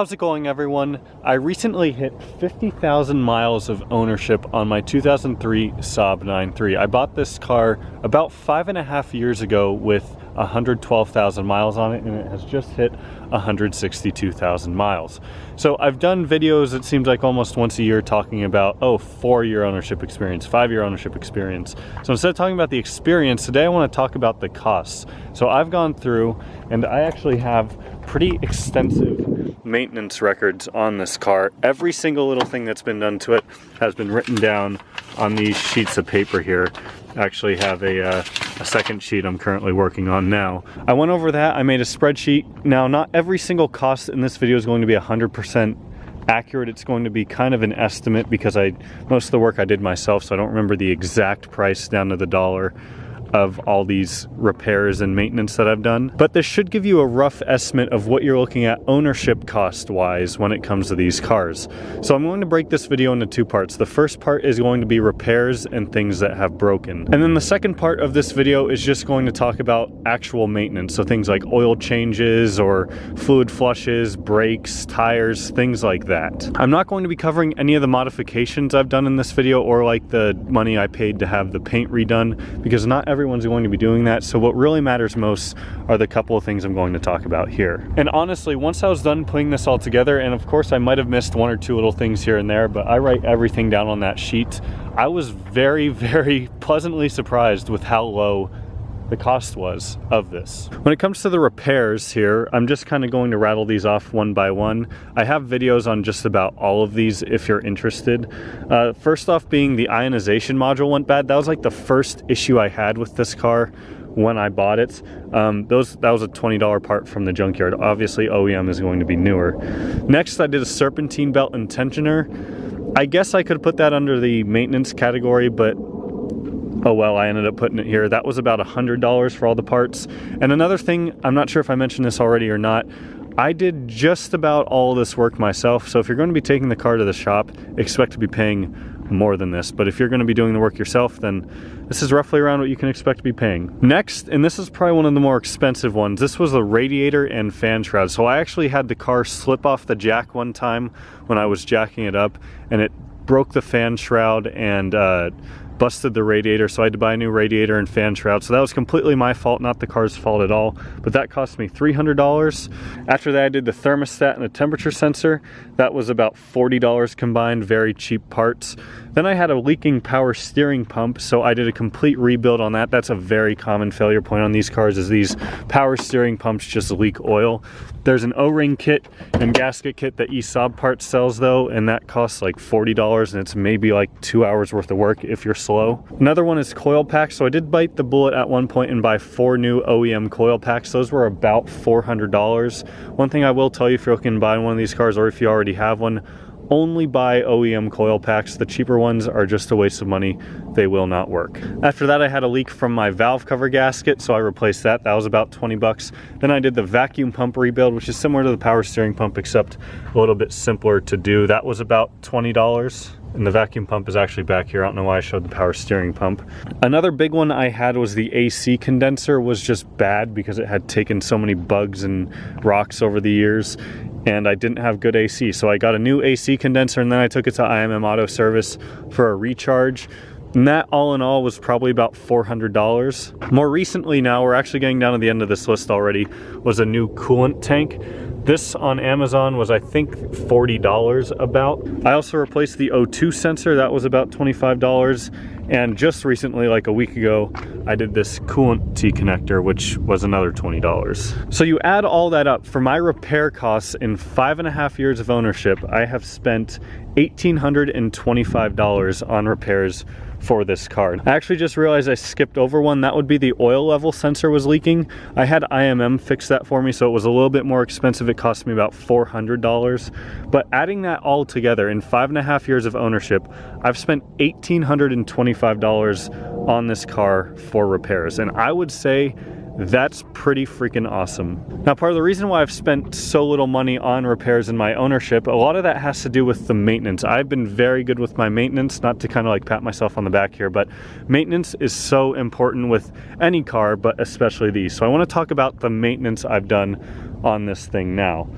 How's it going, everyone? I recently hit 50,000 miles of ownership on my 2003 Saab 9.3. I bought this car about 5.5 years ago with 112,000 miles on it, and it has just hit 162,000 miles. So I've done videos, it seems like almost once a year, talking about, 4-year ownership experience, 5-year ownership experience. So instead of talking about the experience, today I want to talk about the costs. So I've gone through, and I actually have pretty extensive maintenance records on this car. Every single little thing that's been done to it has been written down on these sheets of paper here. I actually have a second sheet I'm currently working on now. I went over that, I made a spreadsheet. Now, not every single cost in this video is going to be 100% accurate. It's going to be kind of an estimate because most of the work I did myself, so I don't remember the exact price down to the dollar of all these repairs and maintenance that I've done. But this should give you a rough estimate of what you're looking at ownership cost wise when it comes to these cars. So I'm going to break this video into two parts. The first part is going to be repairs and things that have broken. And then the second part of this video is just going to talk about actual maintenance. So things like oil changes or fluid flushes, brakes, tires, things like that. I'm not going to be covering any of the modifications I've done in this video or like the money I paid to have the paint redone, because not everyone's going to be doing that. So what really matters most are the couple of things I'm going to talk about here. And honestly, once I was done putting this all together, and of course I might have missed one or two little things here and there, but I write everything down on that sheet, I was very, very pleasantly surprised with how low the cost was of this. When it comes to the repairs here, I'm just kind of going to rattle these off one by one. I have videos on just about all of these if you're interested. First off being the ionization module went bad. That was like the first issue I had with this car when I bought it. That was a $20 part from the junkyard. Obviously OEM is going to be newer. Next, I did a serpentine belt and tensioner. I guess I could put that under the maintenance category, but oh well, I ended up putting it here. That was about $100 for all the parts. And another thing, I'm not sure if I mentioned this already or not, I did just about all this work myself. So if you're going to be taking the car to the shop, expect to be paying more than this. But if you're going to be doing the work yourself, then this is roughly around what you can expect to be paying. Next, and this is probably one of the more expensive ones, this was the radiator and fan shroud. So I actually had the car slip off the jack one time when I was jacking it up, and it broke the fan shroud and busted the radiator, so I had to buy a new radiator and fan shroud. So that was completely my fault, not the car's fault at all, but that cost me $300. After that, I did the thermostat and the temperature sensor. That was about $40 combined, very cheap parts. Then I had a leaking power steering pump, so I did a complete rebuild on that. That's a very common failure point on these cars, is these power steering pumps just leak oil. There's an O-ring kit and gasket kit that Saab Parts sells though, and that costs like $40, and it's maybe like 2 hours worth of work if you're slow. Another one is coil packs. So I did bite the bullet at one point and buy 4 new OEM coil packs. Those were about $400. One thing I will tell you, if you're looking to buy one of these cars, or if you already have one, only buy OEM coil packs. The cheaper ones are just a waste of money. They will not work. After that, I had a leak from my valve cover gasket, so I replaced that. That was about 20 bucks. Then I did the vacuum pump rebuild, which is similar to the power steering pump, except a little bit simpler to do. That was about $20. And the vacuum pump is actually back here. I don't know why I showed the power steering pump. Another big one I had was the AC condenser was just bad because it had taken so many bugs and rocks over the years, and I didn't have good AC. So I got a new AC condenser, and then I took it to IMM Auto Service for a recharge. And that all in all was probably about $400. More recently now, we're actually getting down to the end of this list already, was a new coolant tank. This on Amazon was, I think, $40 about. I also replaced the O2 sensor. That was about $25. And just recently, like a week ago, I did this coolant T-connector, which was another $20. So you add all that up, for my repair costs in 5.5 years of ownership, I have spent $1,825 on repairs for this car. I actually just realized I skipped over one. That would be the oil level sensor was leaking. I had IMM fix that for me, so it was a little bit more expensive. It cost me about $400. But adding that all together, in 5.5 years of ownership, I've spent $1,825 on this car for repairs. And I would say that's pretty freaking awesome. Now, part of the reason why I've spent so little money on repairs in my ownership, a lot of that has to do with the maintenance. I've been very good with my maintenance, not to kind of like pat myself on the back here, but maintenance is so important with any car, but especially these. So I want to talk about the maintenance I've done on this thing now.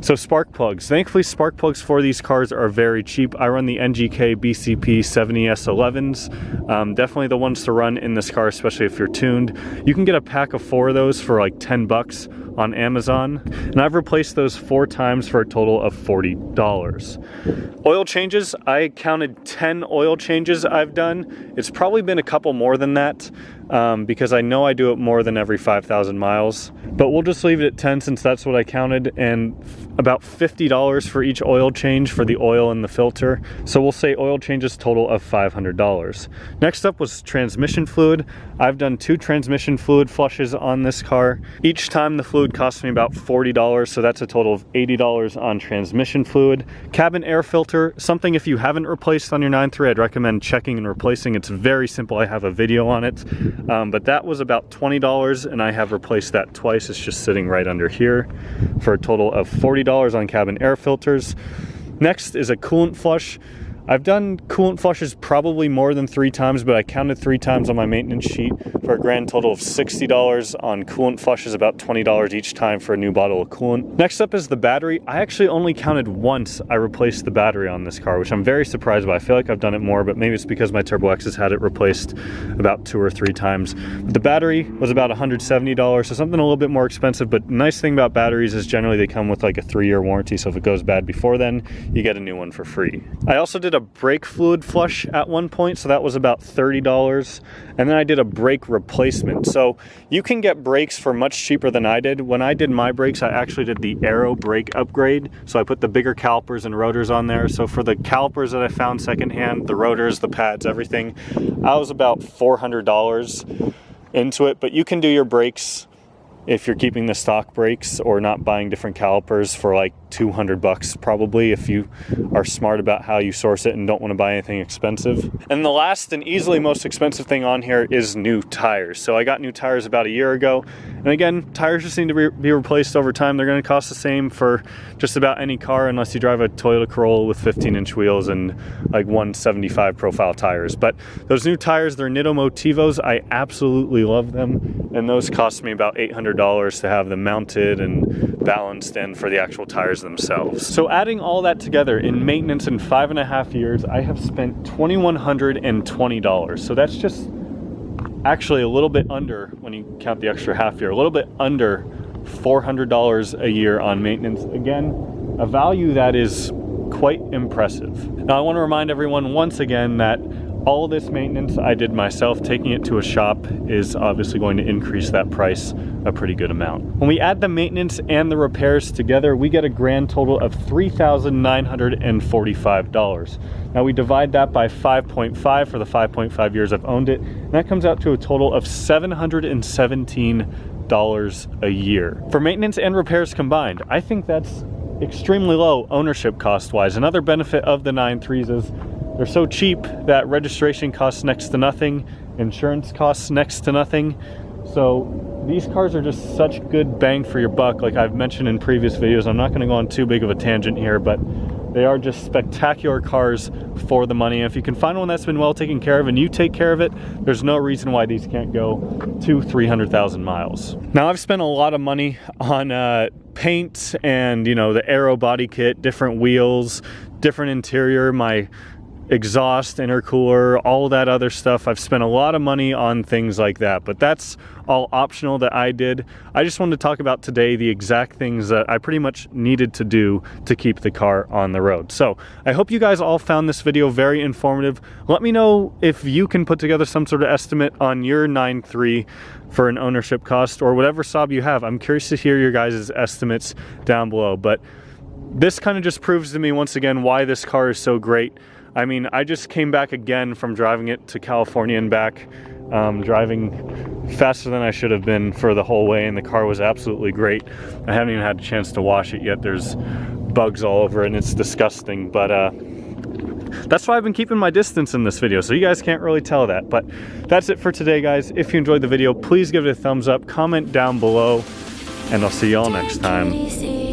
So spark plugs. Thankfully, spark plugs for these cars are very cheap. I run the NGK BCP 70S11s. Definitely the ones to run in this car, especially if you're tuned. You can get a pack of 4 of those for like 10 bucks on Amazon. And I've replaced those 4 times for a total of $40. Oil changes, I counted 10 oil changes I've done. It's probably been a couple more than that because I know I do it more than every 5,000 miles. But we'll just leave it at 10 since that's what I counted, and about $50 for each oil change for the oil and the filter. So we'll say oil changes total of $500. Next up was transmission fluid. I've done 2 transmission fluid flushes on this car. Each time the fluid cost me about $40, so that's a total of $80 on transmission fluid. Cabin air filter, something if you haven't replaced on your 9.3, I'd recommend checking and replacing. It's very simple, I have a video on it. But that was about $20 and I have replaced that twice. It's just sitting right under here for a total of $40 on cabin air filters. Next is a coolant flush. I've done coolant flushes probably more than 3 times, but I counted 3 times on my maintenance sheet for a grand total of $60 on coolant flushes, about $20 each time for a new bottle of coolant. Next up is the battery. I actually only counted once I replaced the battery on this car, which I'm very surprised by. I feel like I've done it more, but maybe it's because my Turbo X has had it replaced about 2 or 3 times. The battery was about $170, so something a little bit more expensive, but the nice thing about batteries is generally they come with like a 3-year warranty, so if it goes bad before then, you get a new one for free. I also did a brake fluid flush at one point, so that was about $30, and then I did a brake replacement. So you can get brakes for much cheaper than I did. When I did my brakes, I actually did the Aero brake upgrade, so I put the bigger calipers and rotors on there. So for the calipers that I found secondhand, the rotors, the pads, everything, I was about $400 into it. But you can do your brakes if you're keeping the stock brakes or not buying different calipers for like 200 bucks probably, if you are smart about how you source it and don't want to buy anything expensive. And the last and easily most expensive thing on here is new tires. So I got new tires about a year ago, and again, tires just need to be replaced over time. They're going to cost the same for just about any car unless you drive a Toyota Corolla with 15-inch wheels and like 175 profile tires. But those new tires, they're Nitto Motivos. I absolutely love them, and those cost me about $800 to have them mounted and balanced and for the actual tires themselves. So adding all that together in maintenance in 5.5 years, I have spent $2,120. So that's just actually a little bit under, when you count the extra half year, a little bit under $400 a year on maintenance. Again, a value that is quite impressive. Now I want to remind everyone once again that all this maintenance I did myself. Taking it to a shop is obviously going to increase that price a pretty good amount. When we add the maintenance and the repairs together, we get a grand total of $3,945. Now we divide that by 5.5 for the 5.5 years I've owned it, and that comes out to a total of $717 a year. For maintenance and repairs combined, I think that's extremely low ownership cost wise. Another benefit of the 9.3s is they're so cheap that registration costs next to nothing, insurance costs next to nothing. So these cars are just such good bang for your buck. Like I've mentioned in previous videos, I'm not going to go on too big of a tangent here, but they are just spectacular cars for the money. And if you can find one that's been well taken care of and you take care of it, there's no reason why these can't go to 300,000 miles. Now I've spent a lot of money on paint and, you know, the Aero body kit, different wheels, different interior, my exhaust, intercooler, all that other stuff. I've spent a lot of money on things like that, but that's all optional that I did. I just wanted to talk about today the exact things that I pretty much needed to do to keep the car on the road. So I hope you guys all found this video very informative. Let me know if you can put together some sort of estimate on your 9.3 for an ownership cost or whatever Saab you have. I'm curious to hear your guys' estimates down below, but this kind of just proves to me once again why this car is so great. I mean, I just came back again from driving it to California and back, driving faster than I should have been for the whole way, and the car was absolutely great. I haven't even had a chance to wash it yet. There's bugs all over it and it's disgusting, but that's why I've been keeping my distance in this video, so you guys can't really tell that. But that's it for today, guys. If you enjoyed the video, please give it a thumbs up, comment down below, and I'll see y'all next time.